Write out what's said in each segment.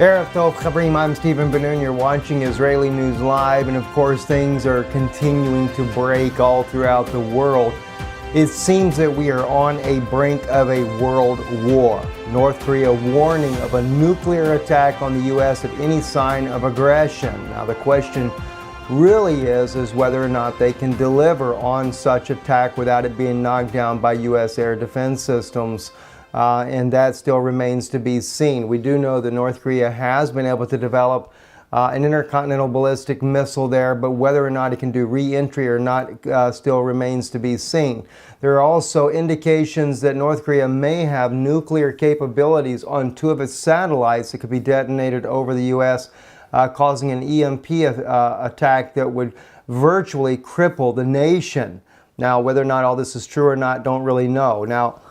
Erev Tov Chabrim, I'm Stephen Ben-Nun. You're watching Israeli News Live, and of course things are continuing to break all throughout the world. It seems that we are on a brink of a world war. North Korea warning of a nuclear attack on the U.S. at any sign of aggression. Now the question really is whether or not they can deliver on such attack without it being knocked down by U.S. air defense systems. And that still remains to be seen. We do know that North Korea has been able to develop an intercontinental ballistic missile there, but whether or not it can do re-entry or not still remains to be seen. There are also indications that North Korea may have nuclear capabilities on 2 of its satellites that could be detonated over the U.S., causing an EMP attack that would virtually cripple the nation. Now, whether or not all this is true or not, don't really know. Now,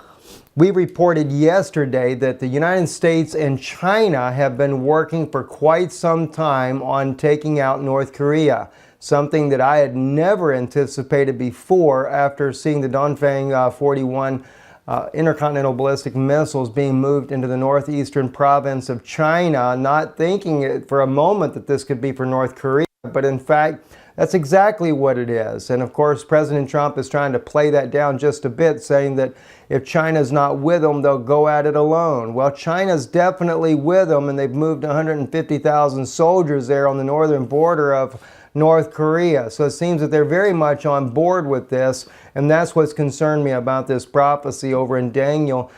we reported yesterday that the United States and China have been working for quite some time on taking out North Korea, something that I had never anticipated before after seeing the Dongfeng 41 intercontinental ballistic missiles being moved into the northeastern province of China, not thinking for a moment that this could be for North Korea, but in fact, that's exactly what it is. And of course, President Trump is trying to play that down just a bit, saying that if China's not with them, they'll go at it alone. Well, China's definitely with them, and they've moved 150,000 soldiers there on the northern border of North Korea. So it seems that they're very much on board with this, and that's what's concerned me about this prophecy over in Daniel.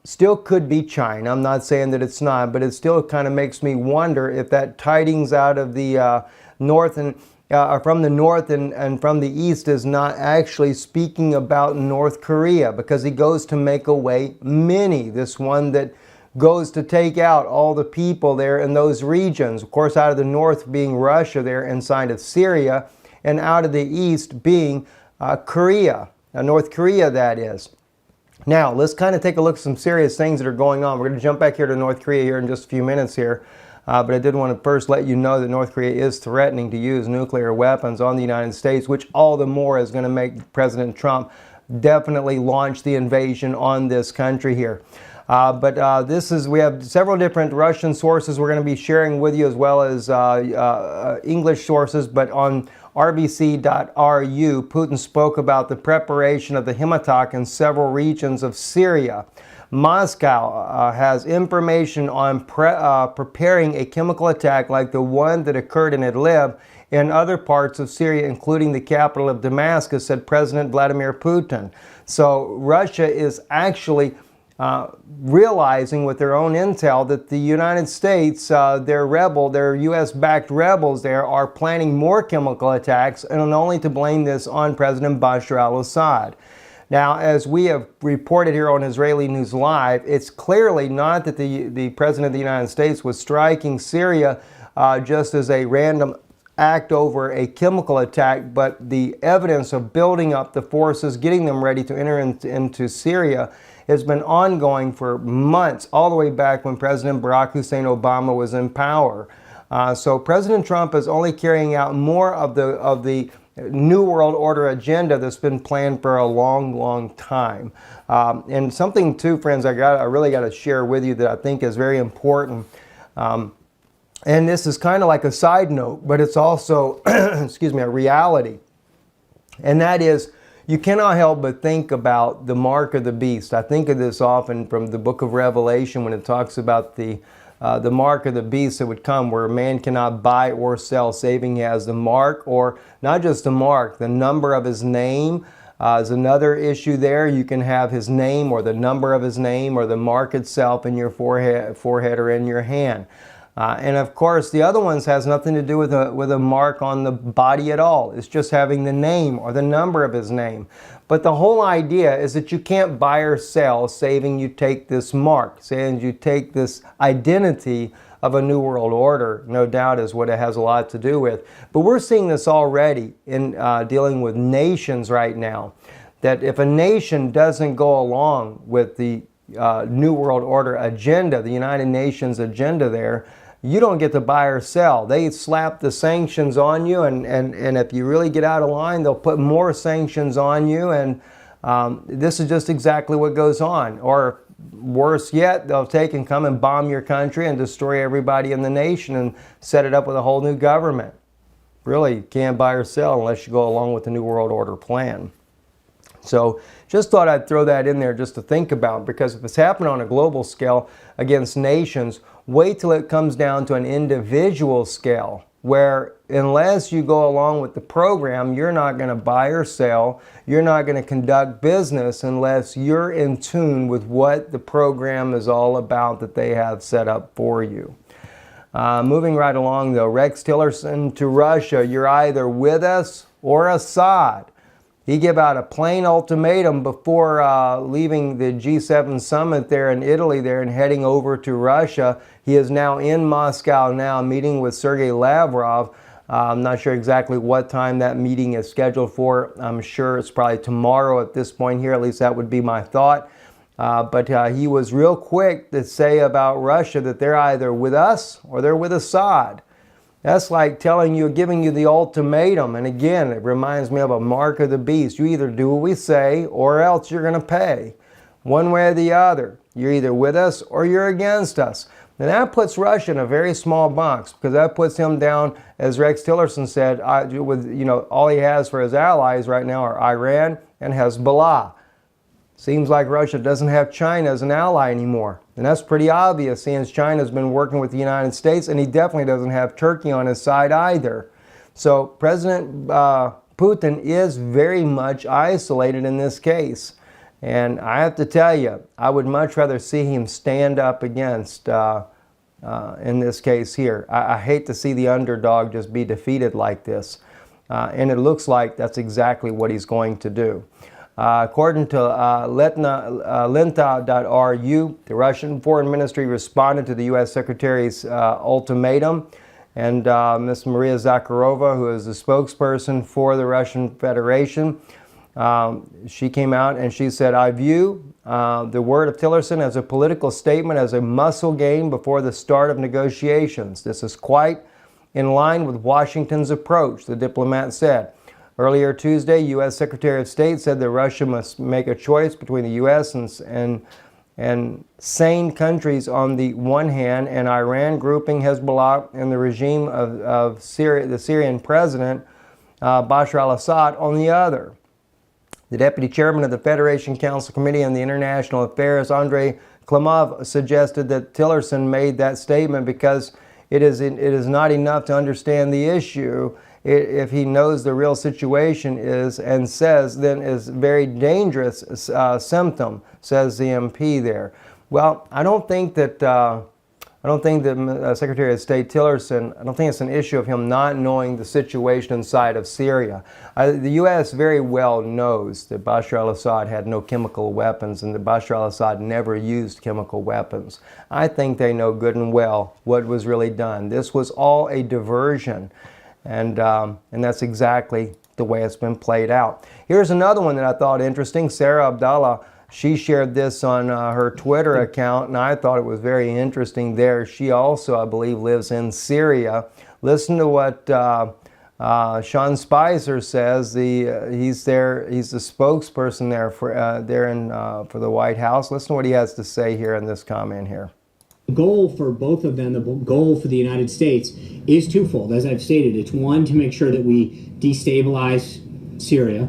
Still could be China. I'm not saying that it's not, but it still kind of makes me wonder if that tidings out of the north and from the north and from the east is not actually speaking about North Korea, because he goes to make away many. This one that goes to take out all the people there in those regions. Of course, out of the north being Russia there inside of Syria, and out of the east being Korea, North Korea that is. Now, let's kind of take a look at some serious things that are going on. We're going to jump back here to North Korea here in just a few minutes here. But I did want to first let you know that North Korea is threatening to use nuclear weapons on the United States, which all the more is going to make President Trump definitely launch the invasion on this country here. We have several different Russian sources we're going to be sharing with you, as well as English sources. But on rbc.ru, Putin spoke about the preparation of the him attack in several regions of Syria. Moscow has information on preparing a chemical attack like the one that occurred in Idlib in other parts of Syria, including the capital of Damascus, said President Vladimir Putin. So Russia is actually realizing with their own intel that the United States, their U.S.-backed rebels there, are planning more chemical attacks, and only to blame this on President Bashar al-Assad. Now, as we have reported here on Israeli News Live, it's clearly not that the President of the United States was striking Syria just as a random act over a chemical attack, but the evidence of building up the forces, getting them ready to enter into Syria, has been ongoing for months, all the way back when President Barack Hussein Obama was in power. So President Trump is only carrying out more of the New World Order agenda that's been planned for a long time. And something too, friends, I really got to share with you that I think is very important. And this is kind of like a side note, but it's also, excuse me, a reality. And that is, you cannot help but think about the mark of the beast. I think of this often from the book of Revelation when it talks about the mark of the beast that would come, where a man cannot buy or sell, saving he has the mark, or not just the mark, the number of his name is another issue there. You can have his name or the number of his name or the mark itself in your forehead or in your hand. And of course, the other ones has nothing to do with a mark on the body at all. It's just having the name or the number of his name. But the whole idea is that you can't buy or sell, saving you take this mark, saying you take this identity of a new world order. No doubt is what it has a lot to do with. But we're seeing this already in dealing with nations right now, that if a nation doesn't go along with the New World Order agenda, the United Nations agenda there, you don't get to buy or sell. They slap the sanctions on you, and if you really get out of line, they'll put more sanctions on you, and this is just exactly what goes on. Or worse yet, they'll take and come and bomb your country and destroy everybody in the nation and set it up with a whole new government. Really, you can't buy or sell unless you go along with the New World Order plan. So just thought I'd throw that in there just to think about, because if it's happening on a global scale against nations, wait till it comes down to an individual scale, where unless you go along with the program, you're not going to buy or sell, you're not going to conduct business unless you're in tune with what the program is all about that they have set up for you. Moving right along though, Rex Tillerson to Russia, you're either with us or Assad. He gave out a plain ultimatum before leaving the G7 summit there in Italy there and heading over to Russia. He is now in Moscow now, meeting with Sergei Lavrov. I'm not sure exactly what time that meeting is scheduled for. I'm sure it's probably tomorrow at this point here. At least that would be my thought. But he was real quick to say about Russia that they're either with us or they're with Assad. That's like telling you, giving you the ultimatum. And again, it reminds me of a mark of the beast. You either do what we say or else you're going to pay. One way or the other. You're either with us or you're against us. And that puts Russia in a very small box, because that puts him down, as Rex Tillerson said, with, all he has for his allies right now are Iran and Hezbollah. Seems like Russia doesn't have China as an ally anymore. And that's pretty obvious, since China's been working with the United States, and he definitely doesn't have Turkey on his side either. So President Putin is very much isolated in this case. And I have to tell you, I would much rather see him stand up against, in this case here. I hate to see the underdog just be defeated like this. And it looks like that's exactly what he's going to do. According to Lenta.ru, the Russian Foreign Ministry responded to the U.S. Secretary's ultimatum. And Ms. Maria Zakharova, who is the spokesperson for the Russian Federation, she came out and she said, "I view the word of Tillerson as a political statement, as a muscle game before the start of negotiations. This is quite in line with Washington's approach," the diplomat said. Earlier Tuesday, U.S. Secretary of State said that Russia must make a choice between the U.S. and sane countries on the one hand, and Iran grouping Hezbollah and the regime of Syria, the Syrian president Bashar al-Assad on the other. The deputy chairman of the Federation Council Committee on the International Affairs, Andrei Klimov, suggested that Tillerson made that statement because it is not enough to understand the issue. If he knows the real situation is and says, then is very dangerous symptom, says the MP there. Well, I don't think that Secretary of State Tillerson, I don't think it's an issue of him not knowing the situation inside of Syria. The U.S. very well knows that Bashar al-Assad had no chemical weapons and that Bashar al-Assad never used chemical weapons. I think they know good and well what was really done. This was all a diversion. And that's exactly the way it's been played out. Here's another one that I thought interesting. Sarah Abdallah, she shared this on her Twitter account, and I thought it was very interesting there. She also, I believe, lives in Syria. Listen to what Sean Spicer says. He's the spokesperson there for the White House. Listen to what he has to say here in this comment here. The goal for both of them, the goal for the United States, is twofold. As I've stated, it's one, to make sure that we destabilize Syria.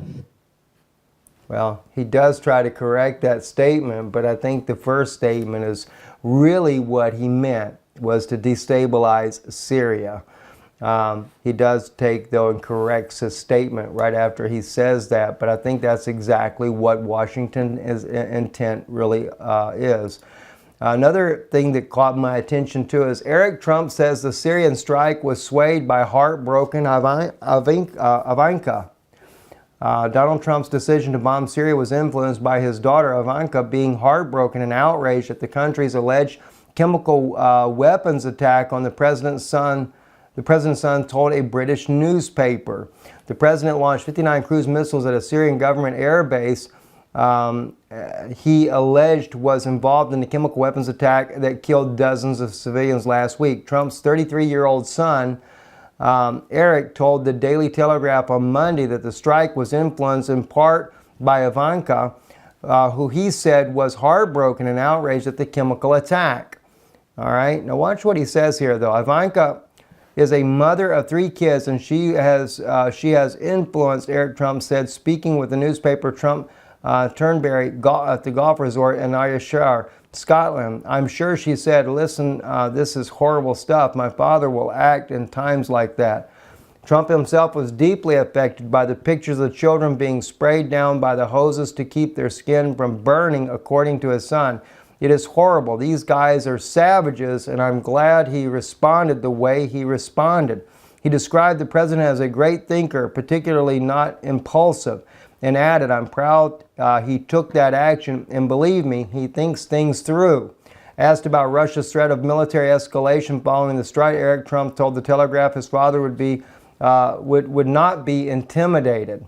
Well, he does try to correct that statement, but I think the first statement is really what he meant, was to destabilize Syria. He does take, though, and corrects his statement right after he says that, but I think that's exactly what Washington's intent really is. Another thing that caught my attention too is Eric Trump says the Syrian strike was swayed by heartbroken Ivanka. Donald Trump's decision to bomb Syria was influenced by his daughter Ivanka being heartbroken and outraged at the country's alleged chemical weapons attack on the president's son. The president's son told a British newspaper. The president launched 59 cruise missiles at a Syrian government air base he alleged was involved in the chemical weapons attack that killed dozens of civilians last week. Trump's 33-year-old son, Eric, told the Daily Telegraph on Monday that the strike was influenced in part by Ivanka, who he said was heartbroken and outraged at the chemical attack. All right, now watch what he says here, though. Ivanka is a mother of 3 kids, and she has influenced, Eric Trump said, speaking with the newspaper Trump Turnberry at the golf resort in Ayrshire, Scotland. I'm sure she said, listen, this is horrible stuff. My father will act in times like that. Trump himself was deeply affected by the pictures of children being sprayed down by the hoses to keep their skin from burning, according to his son. It is horrible. These guys are savages, and I'm glad he responded the way he responded. He described the president as a great thinker, particularly not impulsive, and added, I'm proud he took that action, and believe me, he thinks things through. Asked about Russia's threat of military escalation following the strike, Eric Trump told The Telegraph his father would not be intimidated.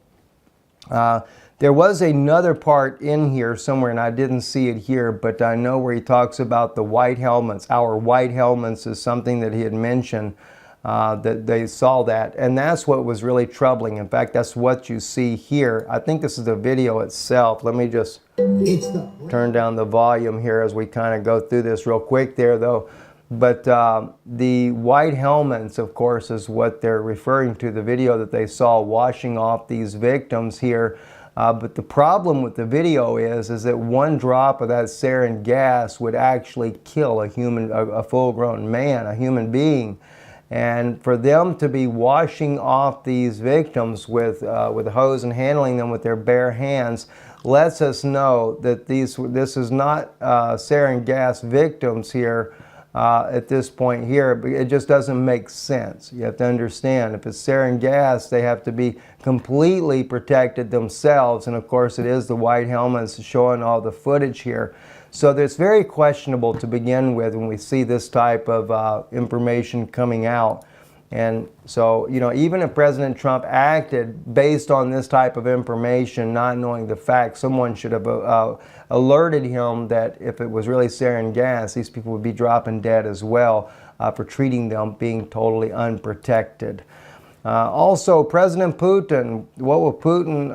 There was another part in here somewhere, and I didn't see it here, but I know where he talks about the white helmets. Our white helmets is something that he had mentioned, that they saw that, and that's what was really troubling. In fact, that's what you see here. I think this is the video itself. Let me just turn down the volume here as we kind of go through this real quick there, though. But the white helmets, of course, is what they're referring to, the video that they saw washing off these victims here. But the problem with the video is that one drop of that sarin gas would actually kill a full-grown man, a human being. And for them to be washing off these victims with a hose and handling them with their bare hands lets us know that this is not sarin gas victims here. At this point here, but it just doesn't make sense. You have to understand, if it's sarin gas, they have to be completely protected themselves, and of course it is the white helmets showing all the footage here. So it's very questionable to begin with when we see this type of information coming out. And so, you know, even if President Trump acted based on this type of information, not knowing the facts, someone should have alerted him that if it was really sarin gas, these people would be dropping dead as well for treating them being totally unprotected. Also, President Putin, what will Putin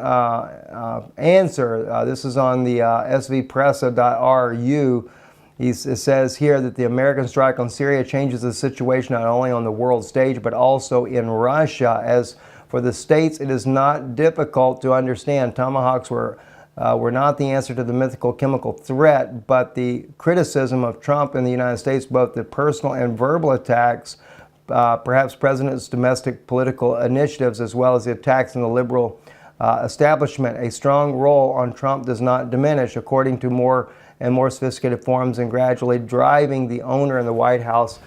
answer? This is on the svpressa.ru. It says here that the American strike on Syria changes the situation not only on the world stage, but also in Russia. As for the states, it is not difficult to understand. Tomahawks were not the answer to the mythical chemical threat, but the criticism of Trump in the United States, both the personal and verbal attacks, perhaps President's domestic political initiatives, as well as the attacks on the liberal establishment. A strong role on Trump does not diminish, according to more and more sophisticated forms, and gradually driving the owner in the White House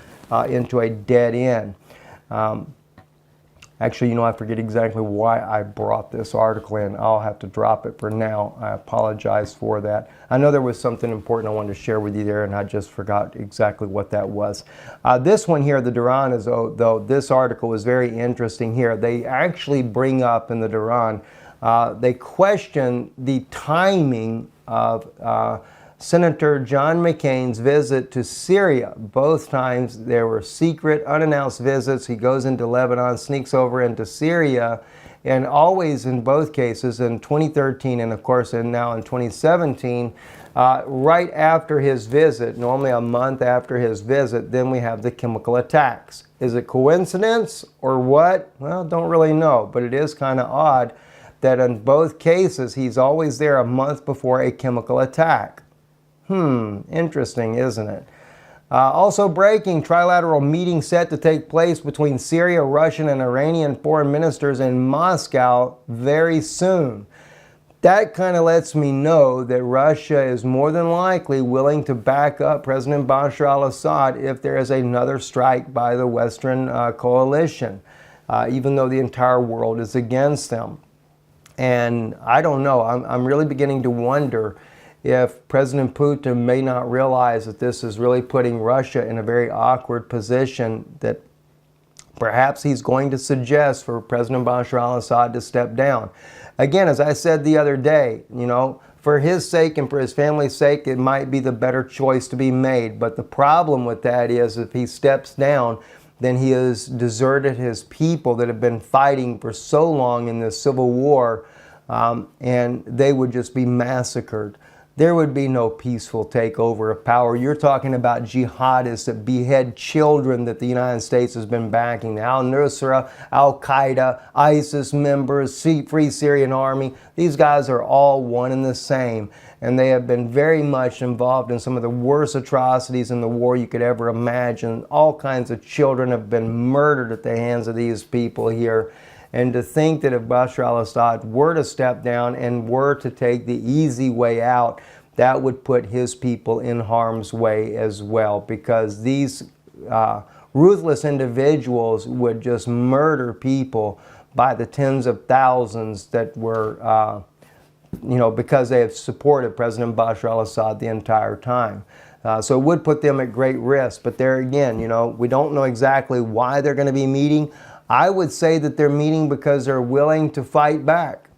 into a dead end. Actually, you know, I forget exactly why I brought this article in. I'll have to drop it for now. I apologize for that. I know there was something important I wanted to share with you there, and I just forgot exactly what that was. This one here, the Duran, is, though, this article is very interesting here. They actually bring up in the Duran, they question the timing of Senator John McCain's visit to Syria. Both times there were secret, unannounced visits. He goes into Lebanon, sneaks over into Syria, and always in both cases, in 2013 and of course now in 2017, right after his visit, normally a month after his visit, then we have the chemical attacks. Is it coincidence or what? Well, don't really know, but it is kind of odd that in both cases he's always there a month before a chemical attack. Interesting, isn't it? Also breaking, trilateral meeting set to take place between Syria, Russian, and Iranian foreign ministers in Moscow very soon. That kind of lets me know that Russia is more than likely willing to back up President Bashar al-Assad if there is another strike by the Western coalition, even though the entire world is against them. And I don't know, I'm really beginning to wonder if President Putin may not realize that this is really putting Russia in a very awkward position, that perhaps he's going to suggest for President Bashar al-Assad to step down. Again, as I said the other day, you know, for his sake and for his family's sake, it might be the better choice to be made. But the problem with that is if he steps down, then he has deserted his people that have been fighting for so long in this civil war and they would just be massacred. There would be no peaceful takeover of power. You're talking about jihadists that behead children that the United States has been backing. Al-Nusra, Al-Qaeda, ISIS members, Free Syrian Army. These guys are all one and the same. And they have been very much involved in some of the worst atrocities in the war you could ever imagine. All kinds of children have been murdered at the hands of these people here. And to think that if Bashar al-Assad were to step down and were to take the easy way out, that would put his people in harm's way as well, because these ruthless individuals would just murder people by the tens of thousands that were, because they have supported President Bashar al-Assad the entire time. So it would put them at great risk. But there again, we don't know exactly why they're going to be meeting. I would say that they're meeting because they're willing to fight back.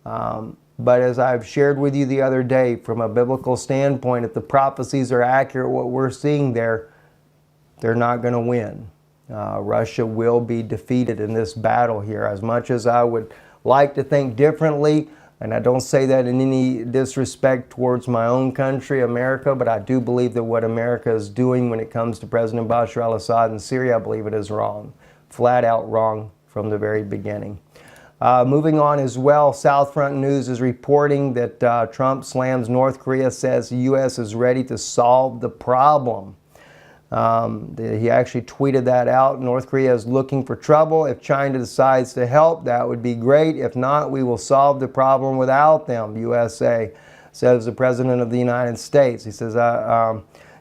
But as I've shared with you the other day, from a biblical standpoint, if the prophecies are accurate, what we're seeing there, they're not going to win. Russia will be defeated in this battle here. As much as I would like to think differently, and I don't say that in any disrespect towards my own country, America, but I do believe that what America is doing when it comes to President Bashar al-Assad in Syria, I believe it is wrong. Flat out wrong from the very beginning. Moving on as well, Southfront News is reporting that Trump slams North Korea, says the U.S. is ready to solve the problem. He actually tweeted that out. North Korea is looking for trouble. If China decides to help, that would be great. If not, we will solve the problem without them, USA, says the President of the United States. He says,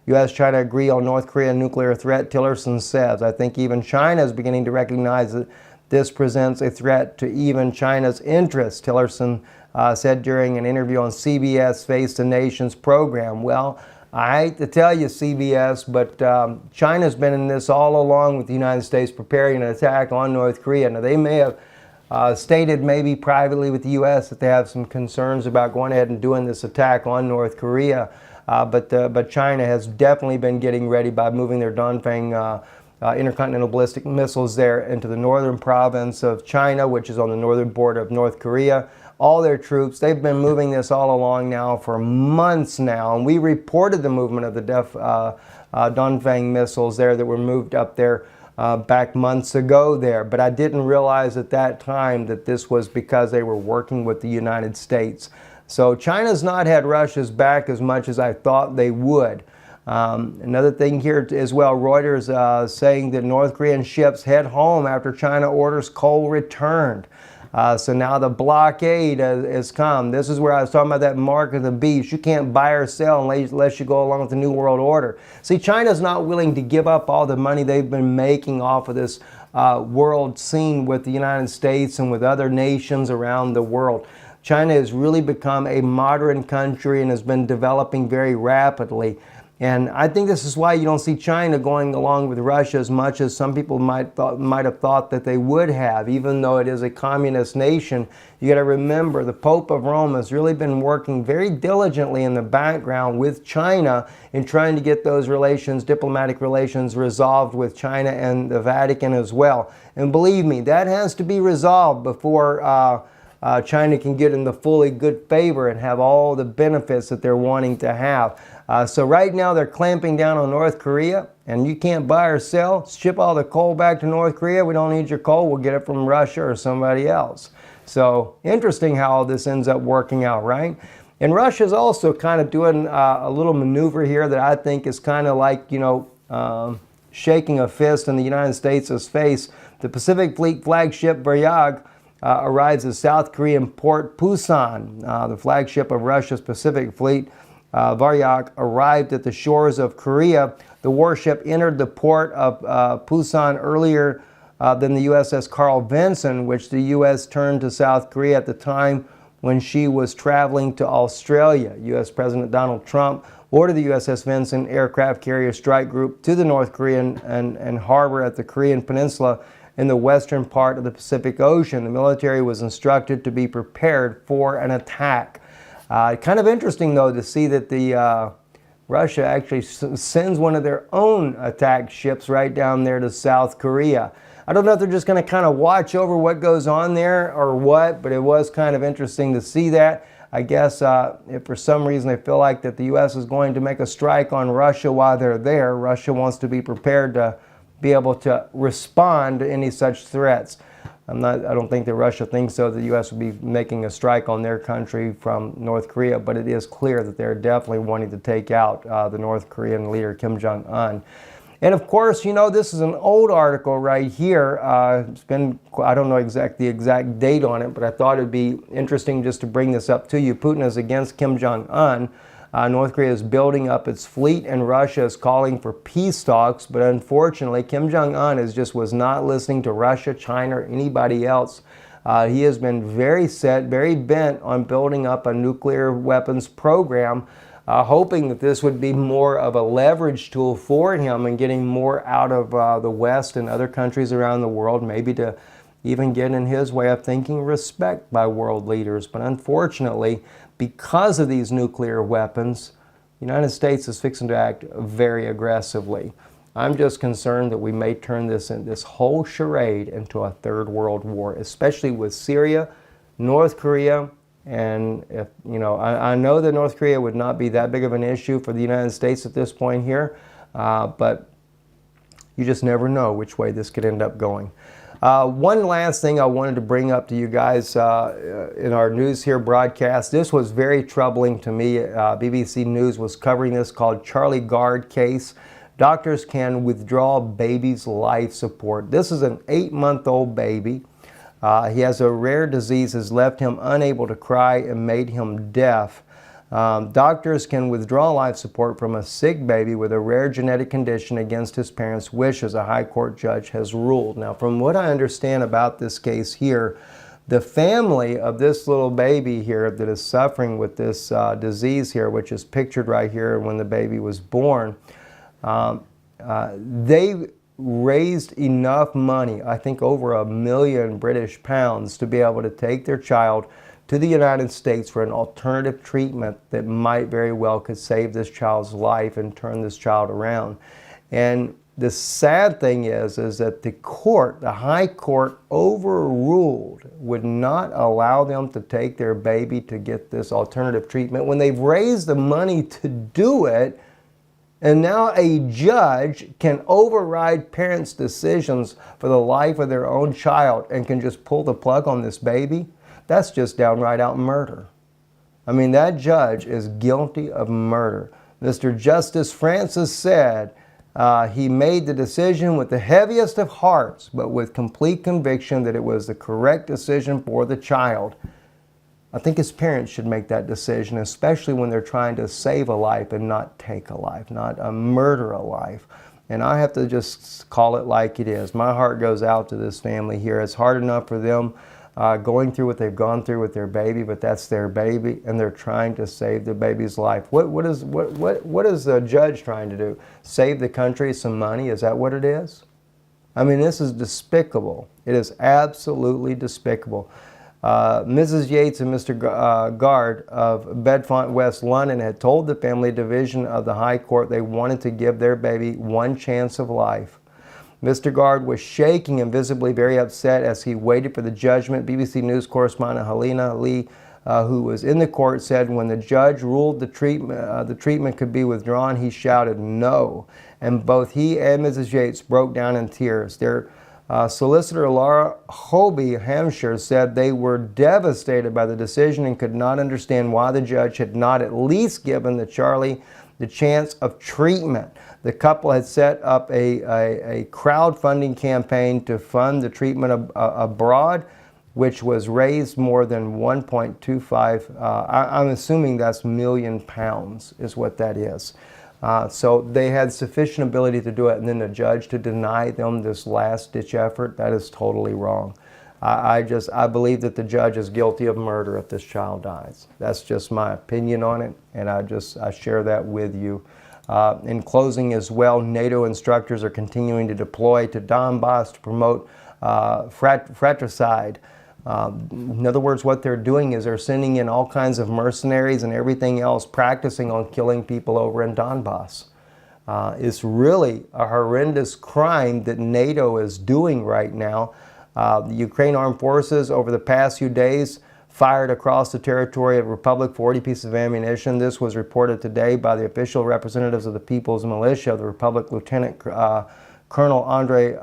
U.S.-China agree on North Korea nuclear threat, Tillerson says. I think even China is beginning to recognize that this presents a threat to even China's interests, Tillerson said during an interview on CBS Face the Nation's program. Well, I hate to tell you, CBS, but China's been in this all along with the United States preparing an attack on North Korea. Now, they may have stated maybe privately with the U.S. that they have some concerns about going ahead and doing this attack on North Korea. But China has definitely been getting ready by moving their Dongfeng intercontinental ballistic missiles there into the northern province of China, which is on the northern border of North Korea. All their troops, they've been moving this all along now for months now. And we reported the movement of the Dongfeng missiles there that were moved up there back months ago there. But I didn't realize at that time that this was because they were working with the United States. So China's not had Russia's back as much as I thought they would. Another thing here as well, Reuters saying that North Korean ships head home after China orders coal returned. So now the blockade has come. This is where I was talking about that mark of the beast. You can't buy or sell unless you go along with the New World Order. See, China's not willing to give up all the money they've been making off of this world scene with the United States and with other nations around the world. China has really become a modern country and has been developing very rapidly. And I think this is why you don't see China going along with Russia as much as some people might have thought that they would have, even though it is a communist nation. You got to remember, the Pope of Rome has really been working very diligently in the background with China in trying to get those relations, diplomatic relations, resolved with China and the Vatican as well. And believe me, that has to be resolved before China can get in the fully good favor and have all the benefits that they're wanting to have. So right now they're clamping down on North Korea, and you can't buy or sell. Ship all the coal back to North Korea. We don't need your coal. We'll get it from Russia or somebody else. So interesting how all this ends up working out, right? And Russia's also kind of doing a little maneuver here that I think is kind of like, shaking a fist in the United States' face. The Pacific Fleet flagship Varyag arrives at South Korean port Pusan. The flagship of Russia's Pacific Fleet, Varyag, arrived at the shores of Korea. The warship entered the port of Pusan earlier than the USS Carl Vinson, which the U.S. turned to South Korea at the time when she was traveling to Australia. U.S. President Donald Trump ordered the USS Vinson aircraft carrier strike group to the North Korean and harbor at the Korean Peninsula in the western part of the Pacific Ocean. The military was instructed to be prepared for an attack. Kind of interesting, though, to see that the Russia actually sends one of their own attack ships right down there to South Korea. I don't know if they're just going to kind of watch over what goes on there or what, but it was kind of interesting to see that. I guess if for some reason they feel like that the U.S. is going to make a strike on Russia while they're there, Russia wants to be prepared to be able to respond to any such threats. I don't think that Russia thinks so. The U.S. will be making a strike on their country from North Korea, but it is clear that they're definitely wanting to take out the North Korean leader Kim Jong-un. And of course, you know, this is an old article right here. It's been, I don't know the exact date on it, but I thought it'd be interesting just to bring this up to you. Putin is against Kim Jong-un. North Korea is building up its fleet, and Russia is calling for peace talks. But unfortunately, Kim Jong-un was not listening to Russia, China, or anybody else. He has been very bent on building up a nuclear weapons program, hoping that this would be more of a leverage tool for him and getting more out of the West and other countries around the world, maybe to even get, in his way of thinking, respect by world leaders. But unfortunately, because of these nuclear weapons, the United States is fixing to act very aggressively. I'm just concerned that we may turn this whole charade into a third world war, especially with Syria, North Korea, and if, you know, I know that North Korea would not be that big of an issue for the United States at this point here, but you just never know which way this could end up going. One last thing I wanted to bring up to you guys in our news here broadcast. This was very troubling to me. BBC News was covering this, called Charlie Gard case. Doctors can withdraw baby's life support. This is an 8-month-old baby. He has a rare disease, has left him unable to cry and made him deaf. Doctors can withdraw life support from a sick baby with a rare genetic condition against his parents' wishes, a high court judge has ruled. Now, from what I understand about this case here, the family of this little baby here that is suffering with this disease here, which is pictured right here when the baby was born, they raised enough money, I think over £1 million British pounds, to be able to take their child to the United States for an alternative treatment that might very well could save this child's life and turn this child around. And the sad thing is that the High Court overruled, would not allow them to take their baby to get this alternative treatment when they've raised the money to do it. And now a judge can override parents' decisions for the life of their own child and can just pull the plug on this baby. That's just downright out murder. I mean, that judge is guilty of murder. Mr. Justice Francis said he made the decision with the heaviest of hearts, but with complete conviction that it was the correct decision for the child. I think his parents should make that decision, especially when they're trying to save a life and not take a life, not murder a life. And I have to just call it like it is. My heart goes out to this family here. It's hard enough for them going through what they've gone through with their baby, but that's their baby, and they're trying to save the baby's life. What is the judge trying to do? Save the country some money? Is that what it is? I mean, this is despicable. It is absolutely despicable. Mrs. Yates and Mr. Gard of Bedfont, West London, had told the family division of the High Court they wanted to give their baby one chance of life. Mr. Gard was shaking and visibly very upset as he waited for the judgment. BBC News correspondent Helena Lee, who was in the court, said when the judge ruled the treatment could be withdrawn, he shouted no. And both he and Mrs. Yates broke down in tears. Their solicitor Laura Hobie Hampshire said they were devastated by the decision and could not understand why the judge had not at least given the Charlie the chance of treatment. The couple had set up a crowdfunding campaign to fund the treatment abroad, which was raised more than 1.25, I'm assuming that's million pounds is what that is. So they had sufficient ability to do it, and then the judge to deny them this last-ditch effort, that is totally wrong. I believe that the judge is guilty of murder if this child dies. That's just my opinion on it, and I share that with you. In closing as well, NATO instructors are continuing to deploy to Donbass to promote fratricide. In other words, what they're doing is they're sending in all kinds of mercenaries and everything else practicing on killing people over in Donbass. It's really a horrendous crime that NATO is doing right now. The Ukraine Armed Forces over the past few days fired across the territory of Republic 40 pieces of ammunition. This was reported today by the official representatives of the People's Militia of the Republic, Lieutenant Colonel Andrei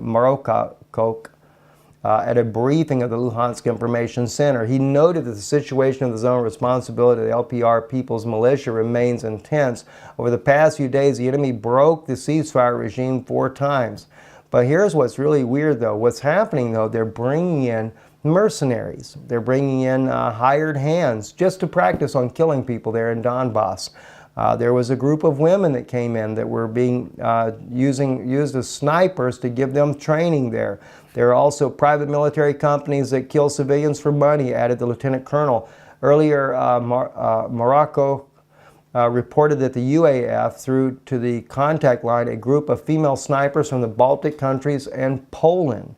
Marokok, at a briefing of the Luhansk Information Center. He noted that the situation of the zone of responsibility of the LPR People's Militia remains intense. Over the past few days, the enemy broke the ceasefire regime 4 times. But here's what's really weird, though. What's happening, though, they're bringing in mercenaries. They're bringing in hired hands just to practice on killing people there in Donbass. There was a group of women that came in that were being used as snipers to give them training there. There are also private military companies that kill civilians for money, added the lieutenant colonel. Earlier, Morocco reported that the UAF threw to the contact line a group of female snipers from the Baltic countries and Poland.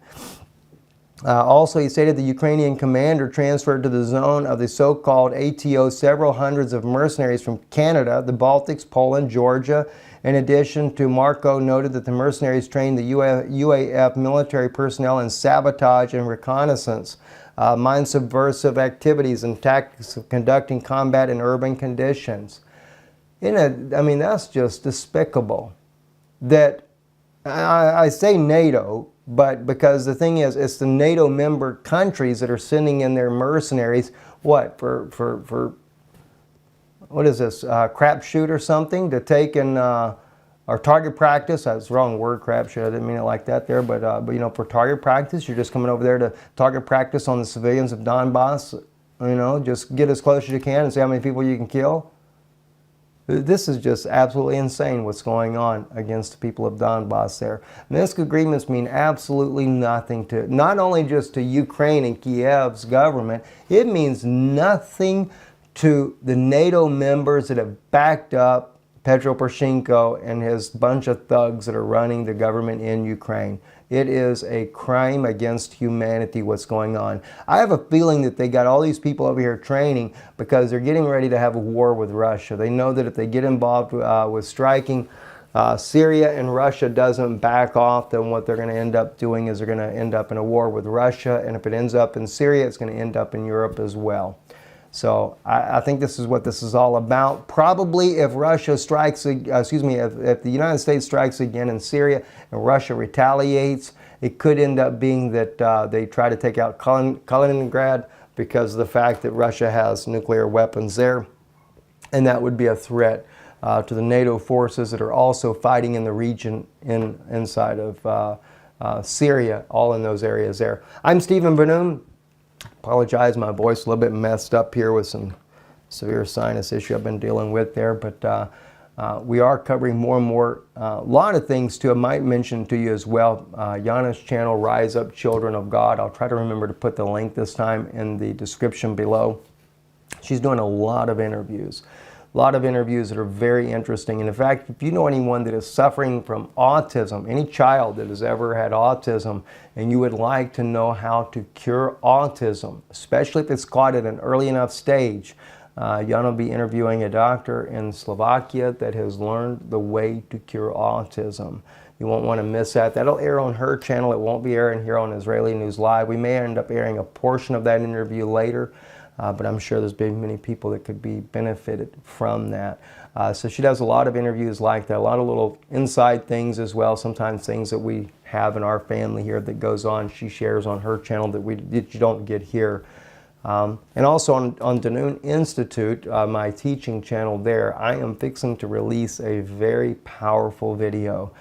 Also, he stated the Ukrainian commander transferred to the zone of the so-called ATO several hundreds of mercenaries from Canada, the Baltics, Poland, Georgia. In addition to Marco noted that the mercenaries trained the UAF military personnel in sabotage and reconnaissance, mine subversive activities and tactics of conducting combat in urban conditions. I mean, that's just despicable. That I say NATO, but because the thing is, it's the NATO member countries that are sending in their mercenaries, what, for what is this, crapshoot or something, to take in, or target practice. That's the wrong word, crapshoot, I didn't mean it like that there, but you know, for target practice, you're just coming over there to target practice on the civilians of Donbass, you know, just get as close as you can and see how many people you can kill. This is just absolutely insane what's going on against the people of Donbass there. Minsk agreements mean absolutely nothing to, not only just to Ukraine and Kiev's government, it means nothing to the NATO members that have backed up Petro Poroshenko and his bunch of thugs that are running the government in Ukraine. It is a crime against humanity what's going on. I have a feeling that they got all these people over here training because they're getting ready to have a war with Russia. They know that if they get involved with striking Syria and Russia doesn't back off, then what they're going to end up doing is they're going to end up in a war with Russia. And if it ends up in Syria, it's going to end up in Europe as well. So I think this is what this is all about. Probably if Russia strikes, if the United States strikes again in Syria and Russia retaliates, it could end up being that they try to take out Kaliningrad because of the fact that Russia has nuclear weapons there. And that would be a threat to the NATO forces that are also fighting in the region inside of Syria, all in those areas there. I'm Stephen Ben-Nun. Apologize, my voice is a little bit messed up here with some severe sinus issue I've been dealing with there, but we are covering more and more, a lot of things too. I might mention to you as well, Yana's channel, Rise Up Children of God. I'll try to remember to put the link this time in the description below. She's doing a lot of interviews. A lot of interviews that are very interesting. And in fact, if you know anyone that is suffering from autism, any child that has ever had autism, and you would like to know how to cure autism, especially if it's caught at an early enough stage, Yana will be interviewing a doctor in Slovakia that has learned the way to cure autism. You won't want to miss that. That'll air on her channel. It won't be airing here on Israeli News Live. We may end up airing a portion of that interview later. But I'm sure there's been many people that could be benefited from that. So she does a lot of interviews like that, a lot of little inside things as well, sometimes things that we have in our family here that goes on, she shares on her channel that you don't get here. And also on Ben-Nun Institute, my teaching channel there, I am fixing to release a very powerful video.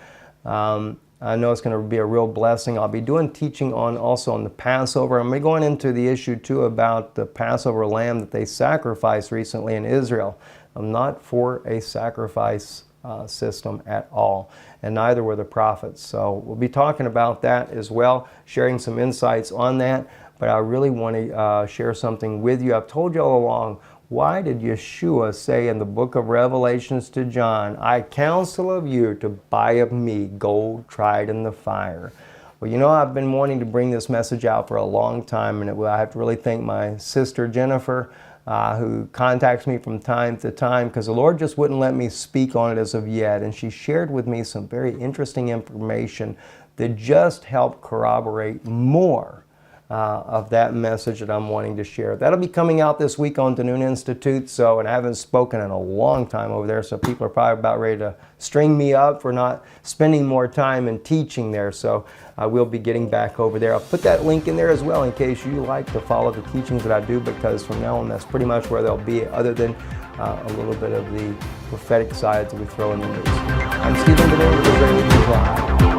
I know it's going to be a real blessing. I'll be doing teaching also on the Passover. I'm going into the issue too about the Passover lamb that they sacrificed recently in Israel. I'm not for a sacrifice system at all, and neither were the prophets. So we'll be talking about that as well, sharing some insights on that. But I really want to share something with you. I've told you all along, why did Yeshua say in the book of Revelations to John, I counsel of you to buy of me gold tried in the fire? Well, you know, I've been wanting to bring this message out for a long time, and I have to really thank my sister Jennifer, who contacts me from time to time, because the Lord just wouldn't let me speak on it as of yet. And she shared with me some very interesting information that just helped corroborate more of that message that I'm wanting to share. That'll be coming out this week on Dunoon Institute. So, and I haven't spoken in a long time over there, so people are probably about ready to string me up for not spending more time in teaching there. So I will be getting back over there. I'll put that link in there as well in case you like to follow the teachings that I do, because from now on that's pretty much where they'll be, other than a little bit of the prophetic sides that we throw in the news. I'm Stephen Dunoon with Israeli News Live.